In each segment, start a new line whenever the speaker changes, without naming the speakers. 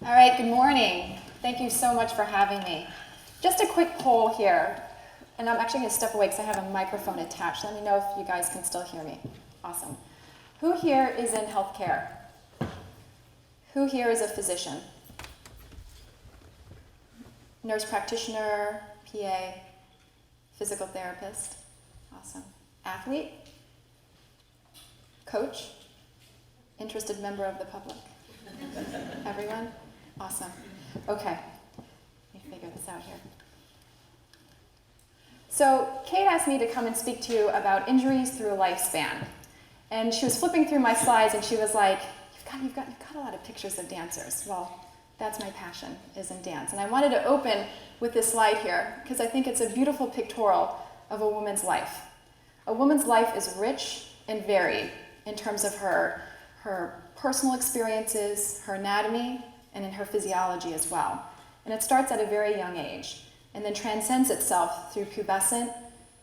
All right, good morning. Thank you so much for having me. Just a quick poll here, and I'm actually going to step away because I have a microphone attached. Let me know if you guys can still hear me. Awesome. Who here is in healthcare? Who here is a physician? Nurse practitioner, PA, physical therapist? Awesome. Athlete? Coach? Interested member of the public? Everyone? Awesome. Okay, let me figure this out here. So Kate asked me to come and speak to you about injuries through a lifespan. And she was flipping through my slides and she was like, you've got a lot of pictures of dancers. Well, that's my passion, is in dance. And I wanted to open with this slide here because I think it's a beautiful pictorial of a woman's life. A woman's life is rich and varied in terms of her personal experiences, her anatomy, and in her physiology as well. And it starts at a very young age and then transcends itself through pubescent,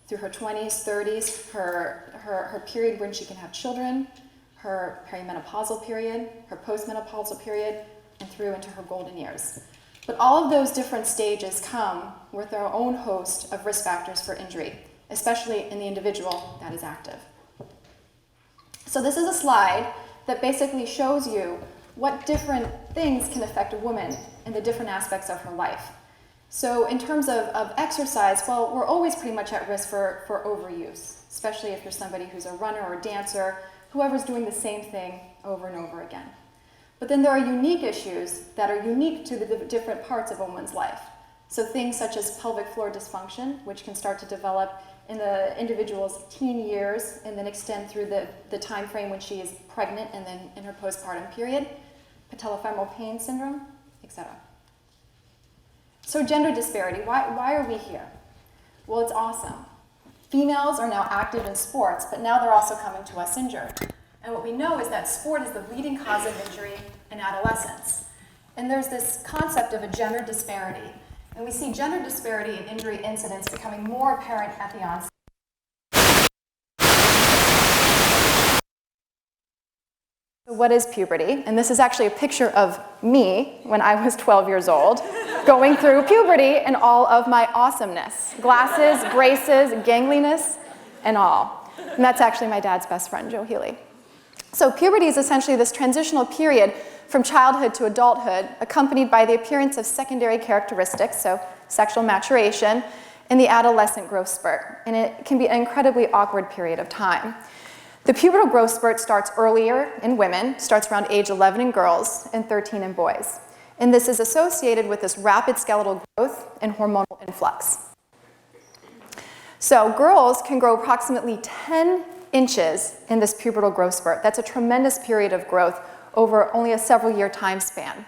through her 20s, 30s, her period when she can have children, her perimenopausal period, her postmenopausal period, and through into her golden years. But all of those different stages come with their own host of risk factors for injury, especially in the individual that is active. So this is a slide that basically shows you what different things can affect a woman in the different aspects of her life. So in terms of exercise, well, we're always pretty much at risk for overuse, especially if you're somebody who's a runner or a dancer, whoever's doing the same thing over and over again. But then there are unique issues that are unique to the different parts of a woman's life. So things such as pelvic floor dysfunction, which can start to develop in the individual's teen years and then extend through the time frame when she is pregnant and then in her postpartum period, patellofemoral pain syndrome, etc. So gender disparity, why are we here? Well, it's awesome. Females are now active in sports, but now they're also coming to us injured. And what we know is that sport is the leading cause of injury in adolescence. And there's this concept of a gender disparity. And we see gender disparity in injury incidence becoming more apparent at the onset. So what is puberty? And this is actually a picture of me when I was 12 years old, going through puberty and all of my awesomeness. Glasses, braces, gangliness, and all. And that's actually my dad's best friend, Joe Healy. So puberty is essentially this transitional period from childhood to adulthood, accompanied by the appearance of secondary characteristics, so sexual maturation, and the adolescent growth spurt. And it can be an incredibly awkward period of time. The pubertal growth spurt starts earlier in women, starts around age 11 in girls and 13 in boys. And this is associated with this rapid skeletal growth and hormonal influx. So girls can grow approximately 10 inches in this pubertal growth spurt. That's a tremendous period of growth over only a several-year time span.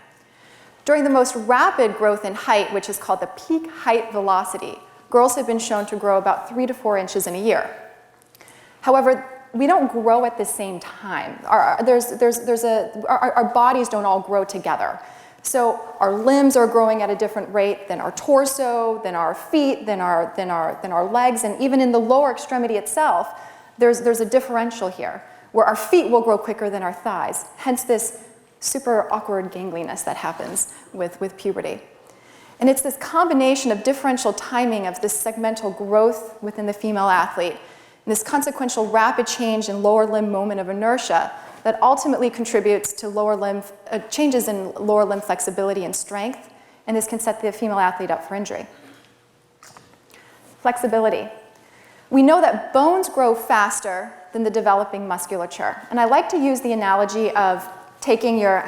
During the most rapid growth in height, which is called the peak height velocity, girls have been shown to grow about 3 to 4 inches in a year. However, we don't grow at the same time. Our bodies don't all grow together. So our limbs are growing at a different rate than our torso, than our feet, than our legs, and even in the lower extremity itself, there's a differential here, where our feet will grow quicker than our thighs, hence this super awkward gangliness that happens with puberty. And it's this combination of differential timing of this segmental growth within the female athlete, and this consequential rapid change in lower limb moment of inertia that ultimately contributes to changes in lower limb flexibility and strength, and this can set the female athlete up for injury. Flexibility. We know that bones grow faster than the developing musculature. And I like to use the analogy of taking your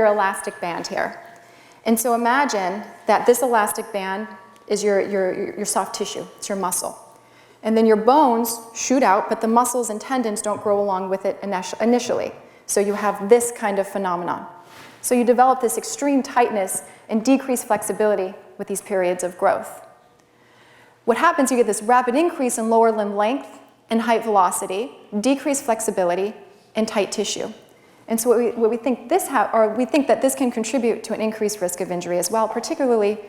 elastic band here. And so imagine that this elastic band is your soft tissue, it's your muscle. And then your bones shoot out, but the muscles and tendons don't grow along with it initially. So you have this kind of phenomenon. So you develop this extreme tightness and decreased flexibility with these periods of growth. What happens, you get this rapid increase in lower limb length and height velocity, decreased flexibility, and tight tissue. And so we think that this can contribute to an increased risk of injury as well, particularly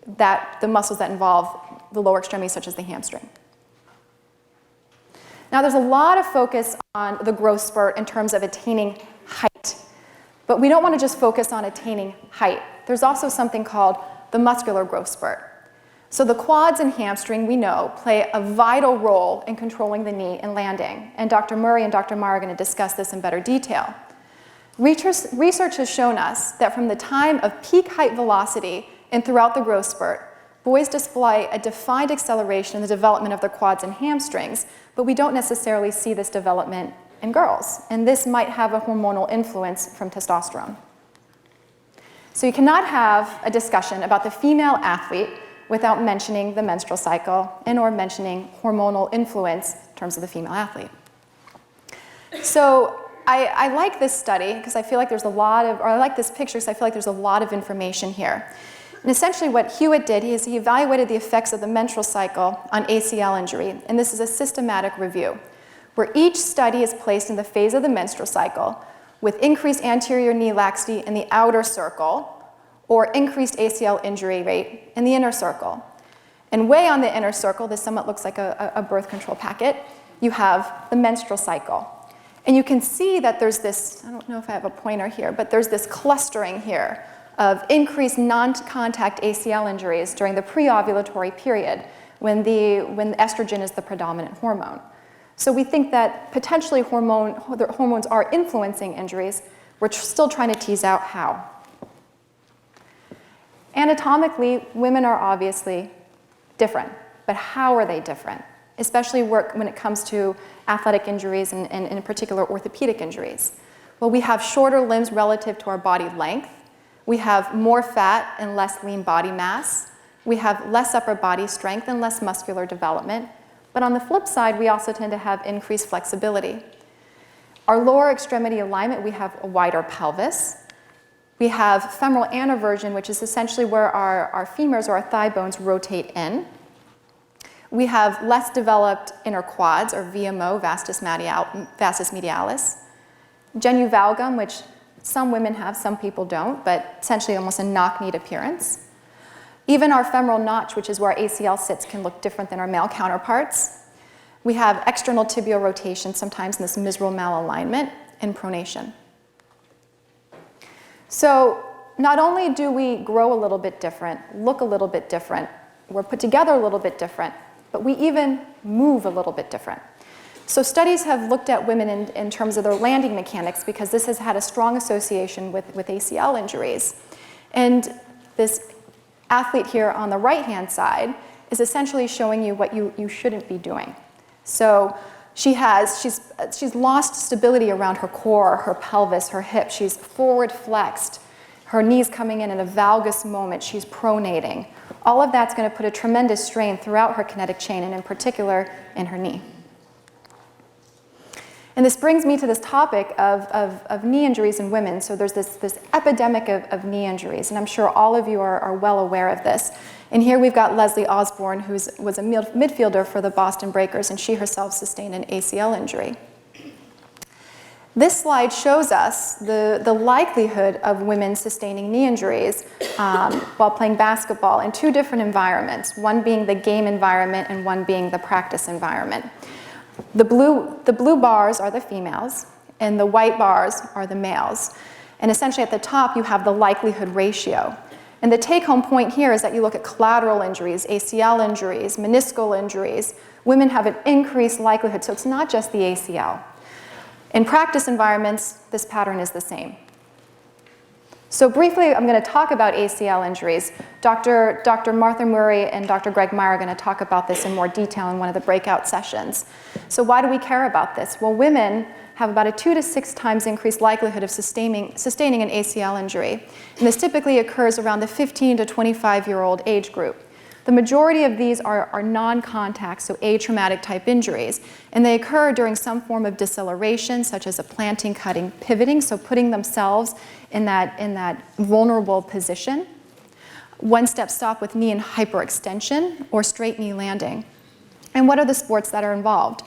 the muscles that involve the lower extremities, such as the hamstring. Now, there's a lot of focus on the growth spurt in terms of attaining height. But we don't want to just focus on attaining height. There's also something called the muscular growth spurt. So the quads and hamstring, we know, play a vital role in controlling the knee and landing. And Dr. Murray and Dr. Marr are going to discuss this in better detail. Research has shown us that from the time of peak height velocity and throughout the growth spurt, boys display a defined acceleration in the development of their quads and hamstrings, but we don't necessarily see this development in girls. And this might have a hormonal influence from testosterone. So you cannot have a discussion about the female athlete without mentioning the menstrual cycle and or mentioning hormonal influence in terms of the female athlete. So I like this study because I feel like there's a lot of, or I like this picture because I feel like there's a lot of information here. And essentially what Hewitt did is he evaluated the effects of the menstrual cycle on ACL injury, and this is a systematic review, where each study is placed in the phase of the menstrual cycle with increased anterior knee laxity in the outer circle, or increased ACL injury rate in the inner circle. And way on the inner circle, this somewhat looks like a birth control packet, you have the menstrual cycle. And you can see that there's this, I don't know if I have a pointer here, but there's this clustering here of increased non-contact ACL injuries during the pre-ovulatory period when estrogen is the predominant hormone. So we think that potentially hormones are influencing injuries. We're still trying to tease out how. Anatomically, women are obviously different, but how are they different? Especially when it comes to athletic injuries and in particular orthopedic injuries. Well, we have shorter limbs relative to our body length. We have more fat and less lean body mass. We have less upper body strength and less muscular development. But on the flip side, we also tend to have increased flexibility. Our lower extremity alignment, we have a wider pelvis. We have femoral aneroversion, which is essentially where our femurs or our thigh bones rotate in. We have less developed inner quads, or VMO, vastus medialis. Genu valgum, which some women have, some people don't, but essentially almost a knock-kneed appearance. Even our femoral notch, which is where our ACL sits, can look different than our male counterparts. We have external tibial rotation, sometimes in this misral malalignment, and pronation. So not only do we grow a little bit different, look a little bit different, we're put together a little bit different, but we even move a little bit different. So studies have looked at women in terms of their landing mechanics because this has had a strong association with ACL injuries. And this athlete here on the right-hand side is essentially showing you what you shouldn't be doing. So she's lost stability around her core, her pelvis, her hips. She's forward flexed. Her knees coming in a valgus moment. She's pronating. All of that's going to put a tremendous strain throughout her kinetic chain, and in particular in her knee. And this brings me to this topic of knee injuries in women. So there's this epidemic of knee injuries, and I'm sure all of you are well aware of this. And here we've got Leslie Osborne, who was a midfielder for the Boston Breakers, and she herself sustained an ACL injury. This slide shows us the likelihood of women sustaining knee injuries while playing basketball in two different environments, one being the game environment and one being the practice environment. The blue bars are the females, and the white bars are the males. And essentially at the top, you have the likelihood ratio. And the take-home point here is that you look at collateral injuries, ACL injuries, meniscal injuries. Women have an increased likelihood, so it's not just the ACL. In practice environments, this pattern is the same. So briefly, I'm going to talk about ACL injuries. Dr. Martha Murray and Dr. Greg Meyer are going to talk about this in more detail in one of the breakout sessions. So why do we care about this? Well, women have about a 2 to 6 times increased likelihood of sustaining an ACL injury. And this typically occurs around the 15 to 25-year-old age group. The majority of these are non-contact, so atraumatic type injuries, and they occur during some form of deceleration, such as a planting, cutting, pivoting, so putting themselves in that vulnerable position. One-step stop with knee and hyperextension, or straight knee landing. And what are the sports that are involved?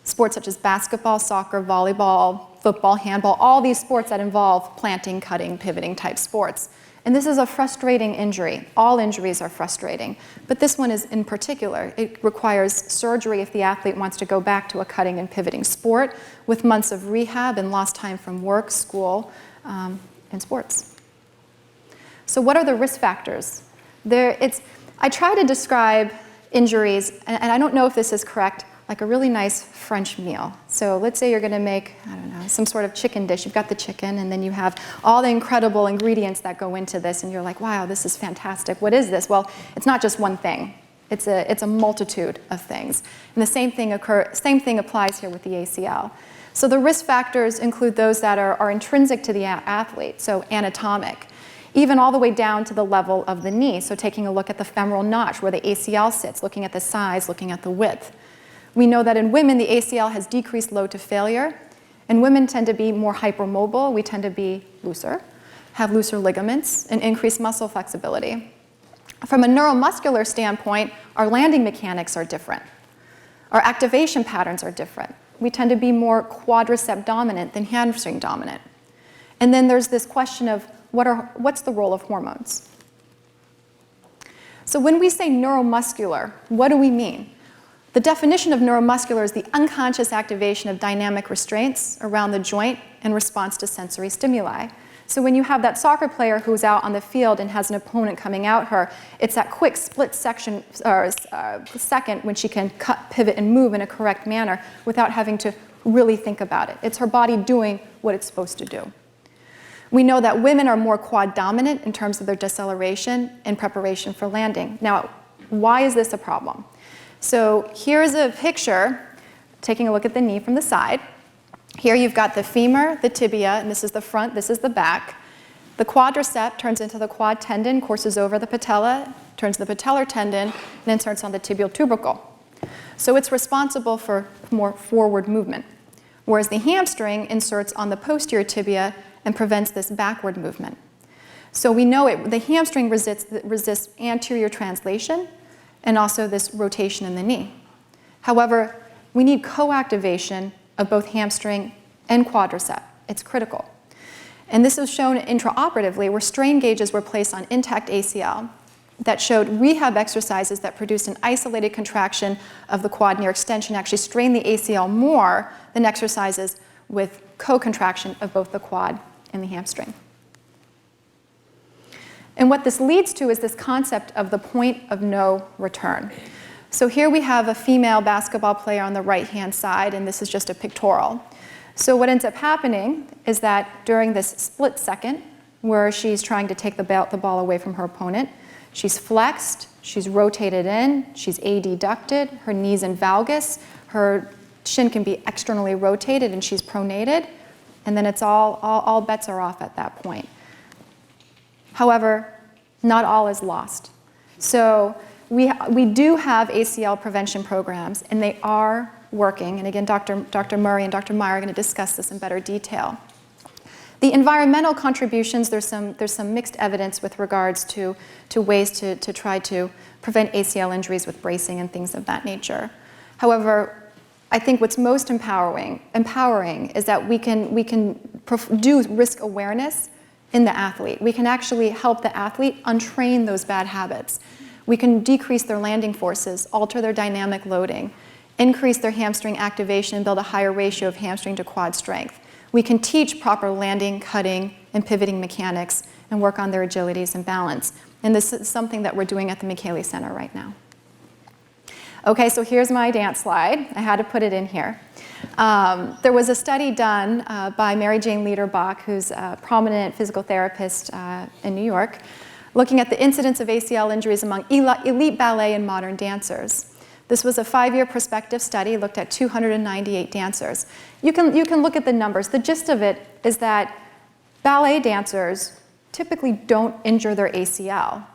Sports such as basketball, soccer, volleyball, football, handball, all these sports that involve planting, cutting, pivoting type sports. And this is a frustrating injury. All injuries are frustrating, but this one is in particular. It requires surgery if the athlete wants to go back to a cutting and pivoting sport, with months of rehab and lost time from work, school, in sports. So what are the risk factors? I try to describe injuries, and I don't know if this is correct, like a really nice French meal. So let's say you're going to make, I don't know, some sort of chicken dish. You've got the chicken, and then you have all the incredible ingredients that go into this, and you're like, wow, this is fantastic. What is this? Well, it's not just one thing. It's a multitude of things. And the same thing applies here with the ACL. So the risk factors include those that are intrinsic to the athlete, so anatomic, even all the way down to the level of the knee. So taking a look at the femoral notch where the ACL sits, looking at the size, looking at the width. We know that in women, the ACL has decreased load to failure, and women tend to be more hypermobile. We tend to be looser, have looser ligaments, and increased muscle flexibility. From a neuromuscular standpoint, our landing mechanics are different. Our activation patterns are different. We tend to be more quadricep dominant than hamstring dominant. And then there's this question of what's the role of hormones? So when we say neuromuscular, what do we mean? The definition of neuromuscular is the unconscious activation of dynamic restraints around the joint in response to sensory stimuli. So when you have that soccer player who's out on the field and has an opponent coming at her, it's that quick split second when she can cut, pivot, and move in a correct manner without having to really think about it. It's her body doing what it's supposed to do. We know that women are more quad dominant in terms of their deceleration and preparation for landing. Now, why is this a problem? So here's a picture taking a look at the knee from the side. Here you've got the femur, the tibia, and this is the front, this is the back. The quadricep turns into the quad tendon, courses over the patella, turns the patellar tendon, and then turns on the tibial tubercle. So it's responsible for more forward movement, whereas the hamstring inserts on the posterior tibia and prevents this backward movement. So we know the hamstring resists anterior translation and also this rotation in the knee. However, we need co-activation of both hamstring and quadricep. It's critical. And this was shown intraoperatively where strain gauges were placed on intact ACL that showed rehab exercises that produced an isolated contraction of the quad near extension actually strained the ACL more than exercises with co-contraction of both the quad and the hamstring. And what this leads to is this concept of the point of no return. So here we have a female basketball player on the right-hand side, and this is just a pictorial. So what ends up happening is that during this split second, where she's trying to take the ball away from her opponent, she's flexed, she's rotated in, she's adducted, her knee's in valgus, her shin can be externally rotated, and she's pronated, and then it's all bets are off at that point. However, not all is lost. So we do have ACL prevention programs, and they are working. And again, Dr. Murray and Dr. Meyer are going to discuss this in better detail. The environmental contributions, there's some mixed evidence with regards to ways to try to prevent ACL injuries with bracing and things of that nature. However, I think what's most empowering is that we can do risk awareness in the athlete. We can actually help the athlete untrain those bad habits. We can decrease their landing forces, alter their dynamic loading, increase their hamstring activation, and build a higher ratio of hamstring to quad strength. We can teach proper landing, cutting, and pivoting mechanics and work on their agilities and balance. And this is something that we're doing at the McKaylee Center right now. Okay, so here's my dance slide. I had to put it in here. There was a study done by Mary Jane Liederbach, who's a prominent physical therapist in New York, looking at the incidence of ACL injuries among elite ballet and modern dancers. This was a 5-year prospective study, looked at 298 dancers. You can look at the numbers. The gist of it is that ballet dancers typically don't injure their ACL.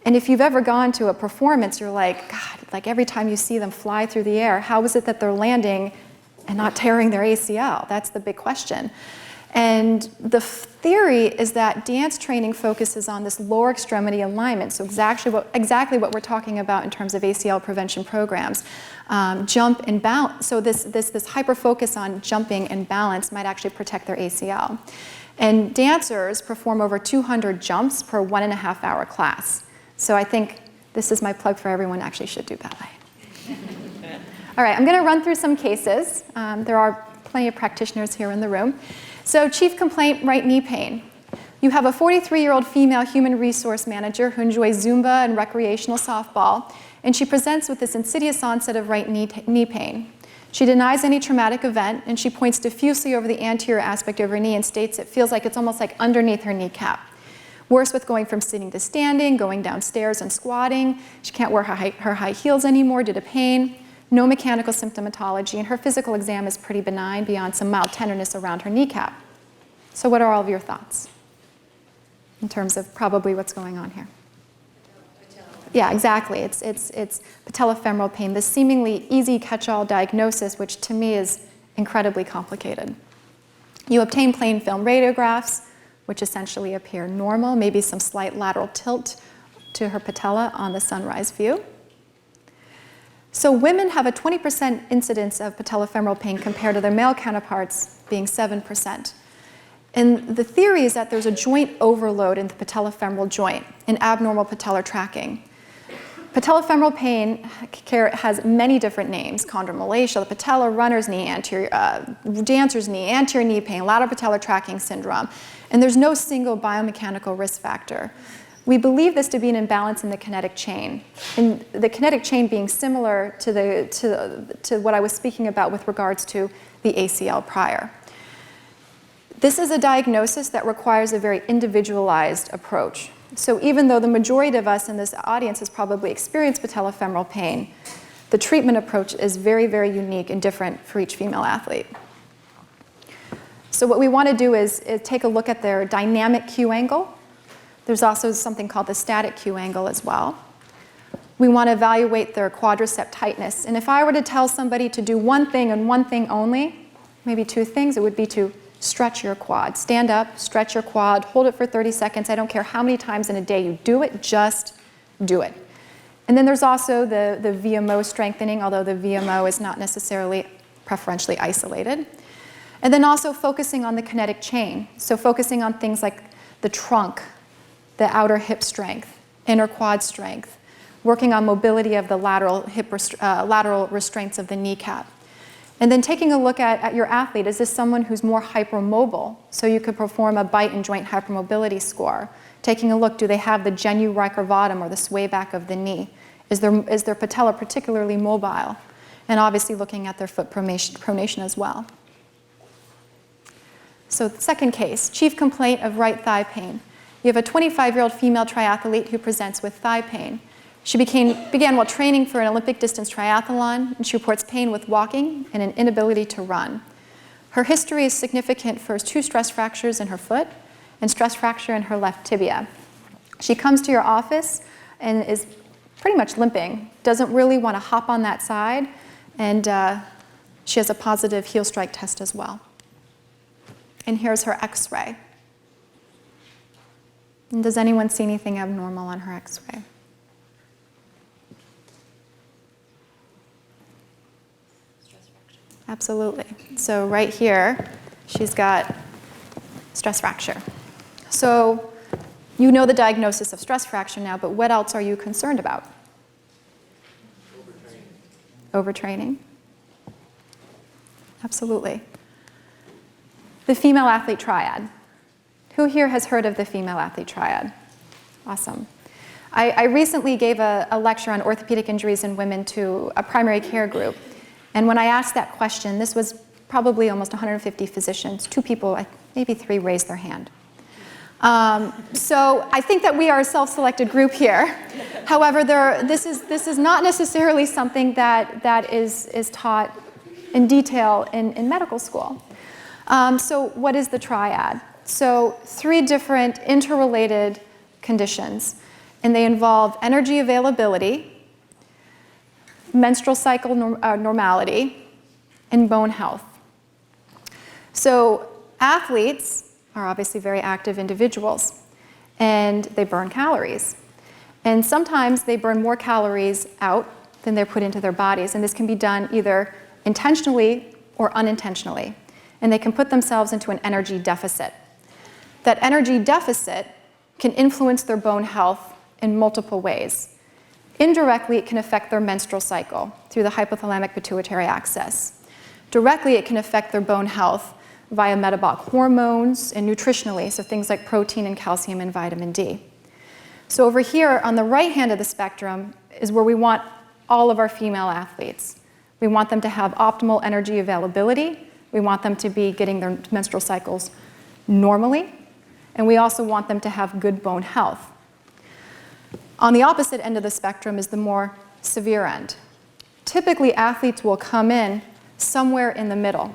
And if you've ever gone to a performance, you're like, God, like every time you see them fly through the air, how is it that they're landing and not tearing their ACL? That's the big question. And the theory is that dance training focuses on this lower extremity alignment, so exactly what we're talking about in terms of ACL prevention programs. Jump and balance, so this hyper-focus on jumping and balance might actually protect their ACL. And dancers perform over 200 jumps per 1.5 hour class. So I think this is my plug for everyone actually should do ballet. All right, I'm going to run through some cases. There are plenty of practitioners here in the room. So chief complaint, right knee pain. You have a 43-year-old female human resource manager who enjoys Zumba and recreational softball, and she presents with this insidious onset of right knee pain. She denies any traumatic event, and she points diffusely over the anterior aspect of her knee and states it feels like it's almost like underneath her kneecap. Worse with going from sitting to standing, going downstairs and squatting. She can't wear her high heels anymore due to pain. No mechanical symptomatology, and her physical exam is pretty benign beyond some mild tenderness around her kneecap. So what are all of your thoughts in terms of probably what's going on here? Yeah, exactly. It's patellofemoral pain, this seemingly easy catch-all diagnosis, which to me is incredibly complicated. You obtain plain film radiographs, which essentially appear normal, maybe some slight lateral tilt to her patella on the sunrise view. So women have a 20% incidence of patellofemoral pain compared to their male counterparts being 7%. And the theory is that there's a joint overload in the patellofemoral joint, an abnormal patellar tracking. Patellofemoral pain has many different names: chondromalacia, the patella, runner's knee, dancer's knee, anterior knee pain, lateral patellar tracking syndrome. And there's no single biomechanical risk factor. We believe this to be an imbalance in the kinetic chain, and the kinetic chain being similar to what I was speaking about with regards to the ACL prior. This is a diagnosis that requires a very individualized approach. So even though the majority of us in this audience has probably experienced patellofemoral pain, the treatment approach is very, very unique and different for each female athlete. So what we want to do is take a look at their dynamic Q angle. There's also something called the static Q angle as well. We want to evaluate their quadricep tightness. And if I were to tell somebody to do one thing and one thing only, maybe two things, it would be to stretch your quad. Stand up, stretch your quad, hold it for 30 seconds. I don't care how many times in a day you do it, just do it. And then there's also the VMO strengthening, although the VMO is not necessarily preferentially isolated. And then also focusing on the kinetic chain. So focusing on things like the trunk, the outer hip strength, inner quad strength, working on mobility of the lateral restraints of the kneecap. And then taking a look at your athlete. Is this someone who's more hypermobile? So you could perform a bite and joint hypermobility score. Taking a look, do they have the genu recurvatum, or the sway back of the knee? Is their patella particularly mobile? And obviously looking at their foot pronation as well. So the second case, chief complaint of right thigh pain. You have a 25-year-old female triathlete who presents with thigh pain. She began while training for an Olympic distance triathlon, and she reports pain with walking and an inability to run. Her history is significant for 2 stress fractures in her foot and stress fracture in her left tibia. She comes to your office and is pretty much limping, doesn't really want to hop on that side, and she has a positive heel strike test as well. And here's her x-ray. And does anyone see anything abnormal on her x-ray? Absolutely. So right here, she's got stress fracture. So you know the diagnosis of stress fracture now, but what else are you concerned about? Overtraining. Absolutely. The female athlete triad. Who here has heard of the female athlete triad? Awesome. I recently gave a lecture on orthopedic injuries in women to a primary care group. And when I asked that question, this was probably almost 150 physicians. 2 people, maybe 3, raised their hand. So I think that we are a self-selected group here. However, this is not necessarily something that is taught in detail in medical school. So what is the triad? So 3 different interrelated conditions, and they involve energy availability, menstrual cycle normality, and bone health. So athletes are obviously very active individuals, and they burn calories. And sometimes they burn more calories out than they're put into their bodies, and this can be done either intentionally or unintentionally. And they can put themselves into an energy deficit. That energy deficit can influence their bone health in multiple ways. Indirectly, it can affect their menstrual cycle through the hypothalamic pituitary axis. Directly, it can affect their bone health via metabolic hormones and nutritionally, so things like protein and calcium and vitamin D. So over here on the right hand of the spectrum is where we want all of our female athletes. We want them to have optimal energy availability. We want them to be getting their menstrual cycles normally. And we also want them to have good bone health. On the opposite end of the spectrum is the more severe end. Typically, athletes will come in somewhere in the middle.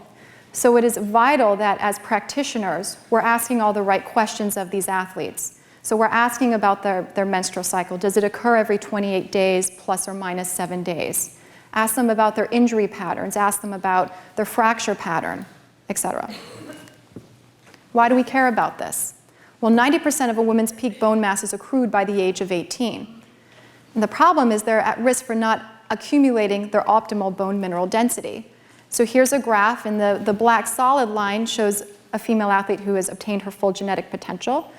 So it is vital that as practitioners, we're asking all the right questions of these athletes. So we're asking about their menstrual cycle. Does it occur every 28 days plus or minus 7 days? Ask them about their injury patterns. Ask them about their fracture pattern, etc. Why do we care about this? Well, 90% of a woman's peak bone mass is accrued by the age of 18. And the problem is they're at risk for not accumulating their optimal bone mineral density. So here's a graph, and the black solid line shows a female athlete who has obtained her full genetic potential.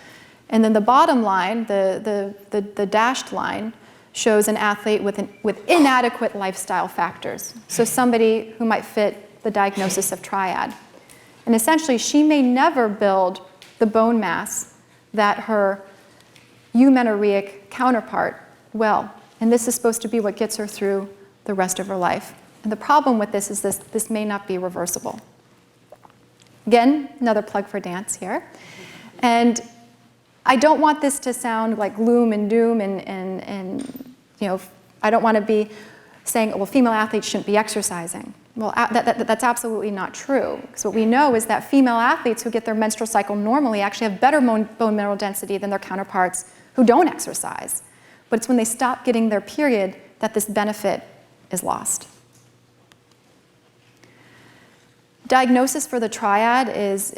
And then the bottom line, the dashed line, shows an athlete with inadequate lifestyle factors. So somebody who might fit the diagnosis of triad. And essentially, she may never build the bone mass that her eumenorrheic counterpart will. And this is supposed to be what gets her through the rest of her life. And the problem with this is this may not be reversible. Again, another plug for dance here. And I don't want this to sound like gloom and doom and you know, I don't want to be saying, well, female athletes shouldn't be exercising. Well, that's absolutely not true. Because what we know is that female athletes who get their menstrual cycle normally actually have better bone mineral density than their counterparts who don't exercise. But it's when they stop getting their period that this benefit is lost. Diagnosis for the triad is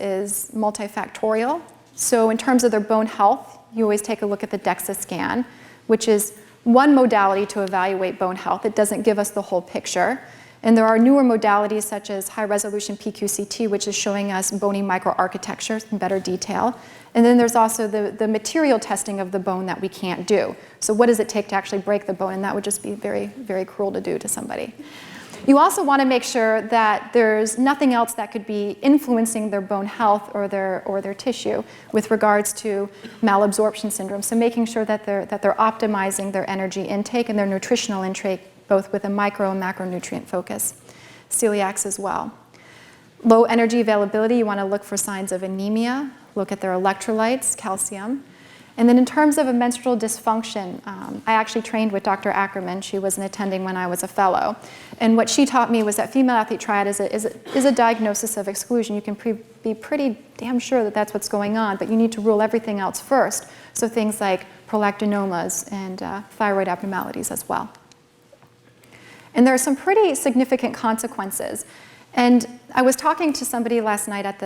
multifactorial. So in terms of their bone health, you always take a look at the DEXA scan, which is one modality to evaluate bone health. It doesn't give us the whole picture. And there are newer modalities such as high-resolution PQCT, which is showing us bony microarchitecture in better detail. And then there's also the material testing of the bone that we can't do. So what does it take to actually break the bone? And that would just be very, very cruel to do to somebody. You also want to make sure that there's nothing else that could be influencing their bone health or their tissue with regards to malabsorption syndrome. So making sure that they're optimizing their energy intake and their nutritional intake, both with a micro and macronutrient focus. Celiacs as well. Low energy availability, you want to look for signs of anemia, look at their electrolytes, calcium. And then in terms of a menstrual dysfunction, I actually trained with Dr. Ackerman. She was an attending when I was a fellow. And what she taught me was that female athlete triad is a diagnosis of exclusion. You can be pretty damn sure that that's what's going on, but you need to rule everything else first. So things like prolactinomas and thyroid abnormalities as well. And there are some pretty significant consequences. And I was talking to somebody last night at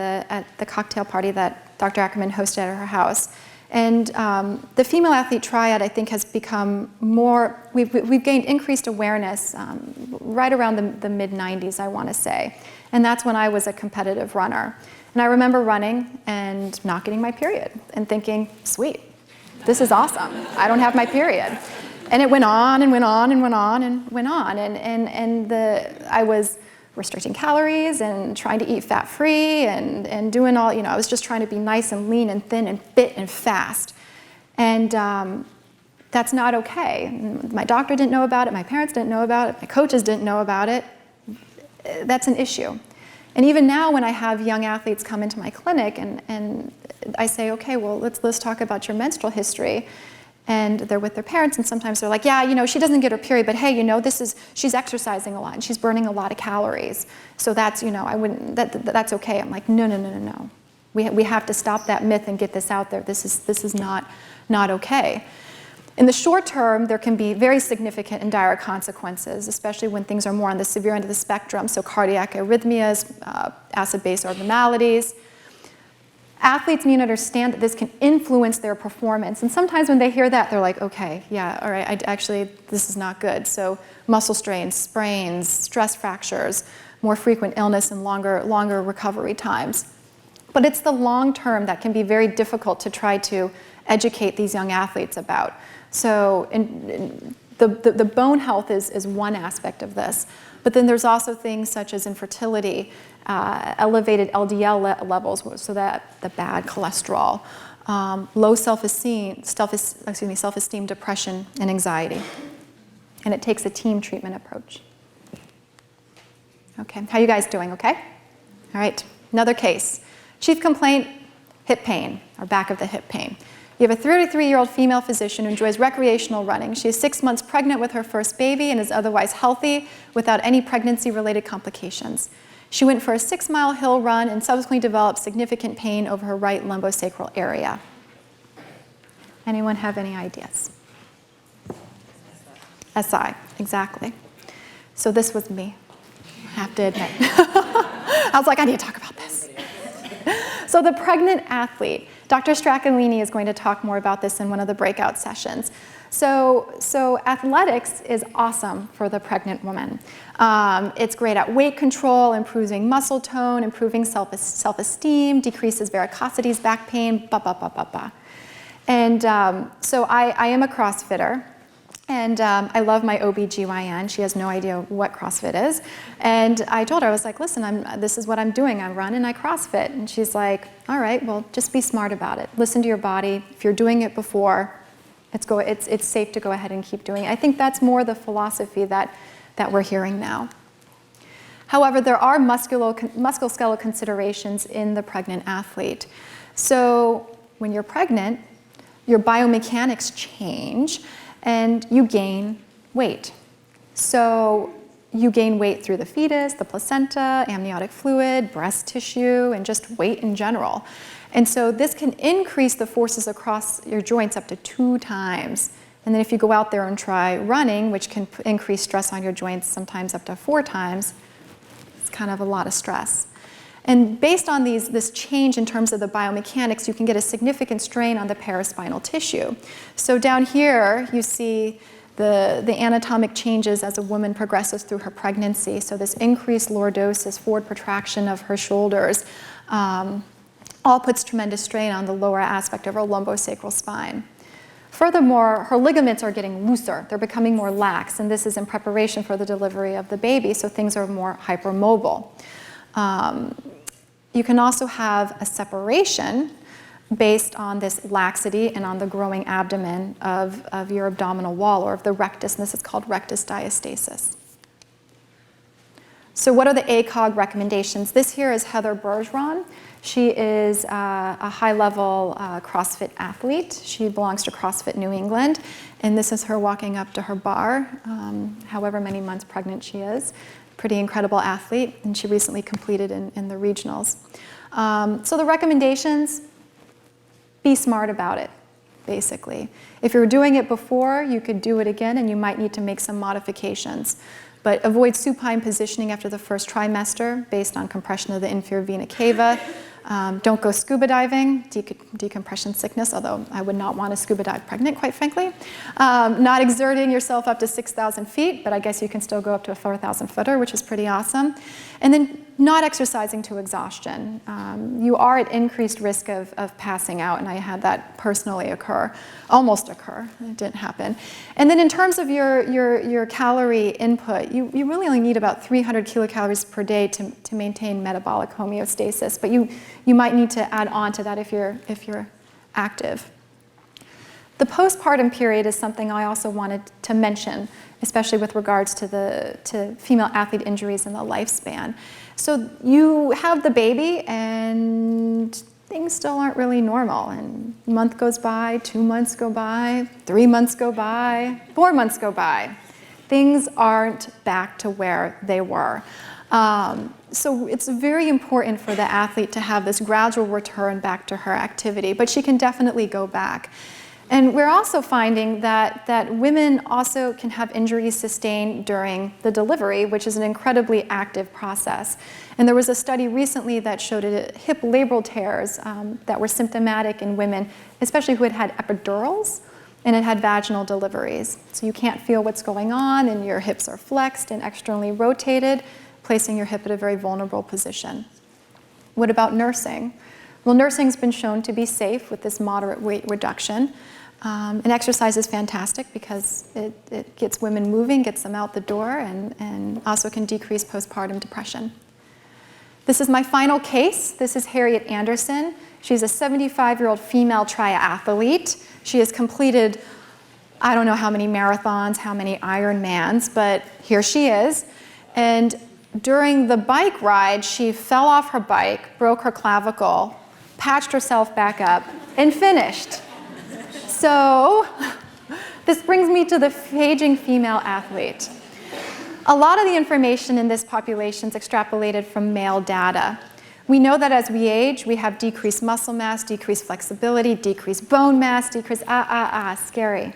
the cocktail party that Dr. Ackerman hosted at her house. And the female athlete triad, I think, has become more, we've gained increased awareness right around the mid-90s, I want to say. And that's when I was a competitive runner. And I remember running and not getting my period and thinking, sweet, this is awesome. I don't have my period. And it went on and went on and went on and went on. And I was restricting calories and trying to eat fat-free and doing all, I was just trying to be nice and lean and thin and fit and fast. And that's not okay. My doctor didn't know about it, my parents didn't know about it, my coaches didn't know about it. That's an issue. And even now when I have young athletes come into my clinic and I say, okay, well, let's talk about your menstrual history. And they're with their parents, and sometimes they're like, yeah, she doesn't get her period, but hey, she's exercising a lot, and she's burning a lot of calories. So that's, that's okay. I'm like, no. We have to stop that myth and get this out there. This is not okay. In the short term, there can be very significant and dire consequences, especially when things are more on the severe end of the spectrum, so cardiac arrhythmias, acid-base abnormalities. Athletes need to understand that this can influence their performance. And sometimes when they hear that, they're like, okay, yeah, all right, this is not good. So muscle strains, sprains, stress fractures, more frequent illness and longer recovery times. But it's the long term that can be very difficult to try to educate these young athletes about. So the bone health is one aspect of this. But then there's also things such as infertility, elevated LDL levels, so that the bad cholesterol, low self-esteem, depression, and anxiety. And it takes a team treatment approach. Okay, how you guys doing, okay? All right, another case. Chief complaint, hip pain, or back of the hip pain. You have a 33-year-old female physician who enjoys recreational running. She is 6 months pregnant with her first baby and is otherwise healthy without any pregnancy-related complications. She went for a 6-mile hill run and subsequently developed significant pain over her right lumbosacral area. Anyone have any ideas? SI, exactly. So this was me, I have to admit. I was like, I need to talk about this. So the pregnant athlete, Dr. Straccolini is going to talk more about this in one of the breakout sessions. So athletics is awesome for the pregnant woman. It's great at weight control, improving muscle tone, improving self-esteem, decreases varicosities, back pain, And so I am a CrossFitter. And I love my OBGYN. She has no idea what CrossFit is. And I told her, I was like, listen, this is what I'm doing. I run and I CrossFit. And she's like, all right, well, just be smart about it. Listen to your body. If you're doing it before, it's safe to go ahead and keep doing it. I think that's more the philosophy that we're hearing now. However, there are musculoskeletal considerations in the pregnant athlete. So when you're pregnant, your biomechanics change, and you gain weight. So you gain weight through the fetus, the placenta, amniotic fluid, breast tissue, and just weight in general. And so this can increase the forces across your joints up to 2 times. And then if you go out there and try running, which can increase stress on your joints sometimes up to 4 times, it's kind of a lot of stress. And based on this change in terms of the biomechanics, you can get a significant strain on the paraspinal tissue. So down here, you see the anatomic changes as a woman progresses through her pregnancy. So this increased lordosis, forward protraction of her shoulders, all puts tremendous strain on the lower aspect of her lumbosacral spine. Furthermore, her ligaments are getting looser. They're becoming more lax, and this is in preparation for the delivery of the baby, so things are more hypermobile. You can also have a separation based on this laxity and on the growing abdomen of your abdominal wall, or of the rectus, and this is called rectus diastasis. So what are the ACOG recommendations? This here is Heather Bergeron. She is a high-level CrossFit athlete. She belongs to CrossFit New England, and this is her walking up to her bar, however many months pregnant she is. Pretty incredible athlete, and she recently competed in the regionals. So the recommendations, be smart about it, basically. If you're doing it before, you could do it again, and you might need to make some modifications. But avoid supine positioning after the first trimester based on compression of the inferior vena cava. Don't go scuba diving, decompression sickness, although I would not want to scuba dive pregnant, quite frankly. Not exerting yourself up to 6,000 feet, but I guess you can still go up to a 4,000 footer, which is pretty awesome. And then not exercising to exhaustion. You are at increased risk of passing out, and I had that personally almost occur. It didn't happen. And then in terms of your calorie input, you really only need about 300 kilocalories per day to maintain metabolic homeostasis, but you might need to add on to that if you're active. The postpartum period is something I also wanted to mention, especially with regards to female athlete injuries in the lifespan. So you have the baby and things still aren't really normal, and a month goes by, 2 months go by, 3 months go by, 4 months go by. Things aren't back to where they were. So it's very important for the athlete to have this gradual return back to her activity, but she can definitely go back. And we're also finding that women also can have injuries sustained during the delivery, which is an incredibly active process. And there was a study recently that showed hip labral tears that were symptomatic in women, especially who had epidurals and had vaginal deliveries. So you can't feel what's going on, and your hips are flexed and externally rotated, placing your hip at a very vulnerable position. What about nursing? Well, nursing's been shown to be safe with this moderate weight reduction. And exercise is fantastic because it gets women moving, gets them out the door, and also can decrease postpartum depression. This is my final case. This is Harriet Anderson. She's a 75-year-old female triathlete. She has completed, I don't know how many marathons, how many Ironmans, but here she is. And during the bike ride, she fell off her bike, broke her clavicle, patched herself back up, and finished. So this brings me to the aging female athlete. A lot of the information in this population is extrapolated from male data. We know that as we age, we have decreased muscle mass, decreased flexibility, decreased bone mass, scary.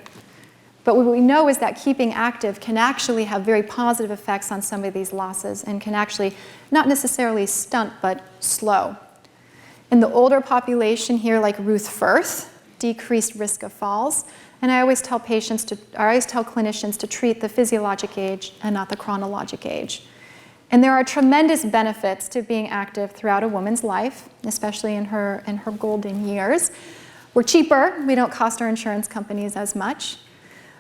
But what we know is that keeping active can actually have very positive effects on some of these losses and can actually not necessarily stunt, but slow. In the older population here, like Ruth Firth, decreased risk of falls. And I always tell clinicians to treat the physiologic age and not the chronologic age. And there are tremendous benefits to being active throughout a woman's life, especially in her golden years. We're cheaper. We don't cost our insurance companies as much.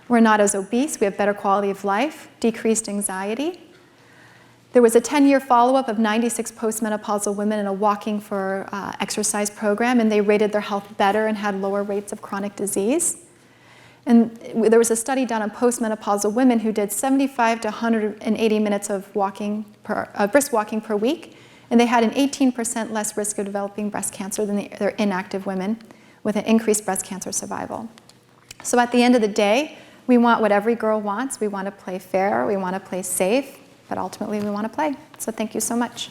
We're not as obese. We have better quality of life, decreased anxiety. There was a 10-year follow-up of 96 postmenopausal women in a Walking for Exercise program, and they rated their health better and had lower rates of chronic disease. And there was a study done on postmenopausal women who did 75 to 180 minutes of brisk walking per week, and they had an 18% less risk of developing breast cancer than their inactive women, with an increased breast cancer survival. So at the end of the day, we want what every girl wants. We want to play fair, we want to play safe, but ultimately we want to play. So thank you so much.